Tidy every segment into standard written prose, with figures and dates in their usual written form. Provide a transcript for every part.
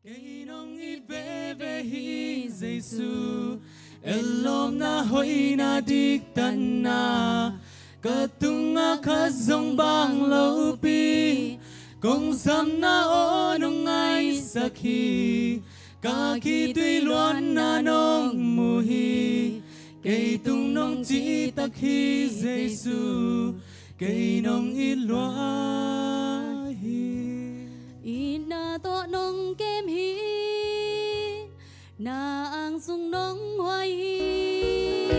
cây nong ít về về hi Giêsu elom na hoi na dik tan na katunga khazong bang lo pi kong sam na o nong ai sakhi ka khi tuy loan na nong mu hi cây tung nong chỉ ta khi Giêsu cây nong ít loa hi ina to nong kem hi na ang sung nong hoài hi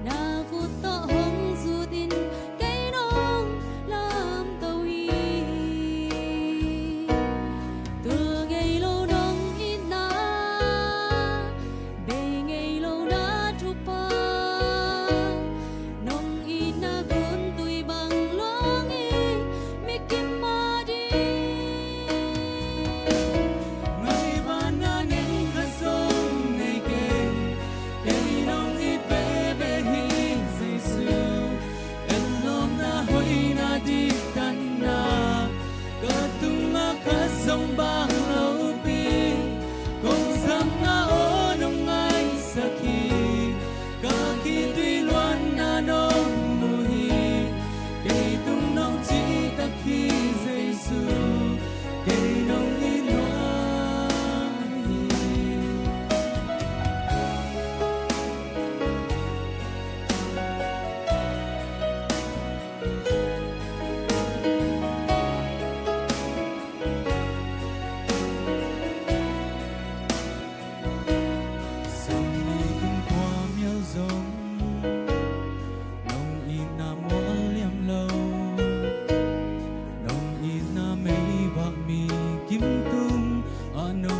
na ku to hong su tin cây nong lam tàu hi từ ngày lâu nong ít na về ngày lâu na chụp pa nong ít na cuốn tui bằng loang hi mi kim ma đi ngày ban na nên khát sông ngày kề cây nong ít về về hi Giêsu elom na hoi na đi tan na katung na khát sông bang lâu pi kong sam na o nong ai sakhi ka khi tuy loan na nong mu hi cây tung nong chỉ ta khi Giêsu cây nong ít loa hi sông đi kinh qua miêu rồng nong in na mua liam lâu nong in na mây bạc mi kim tung ano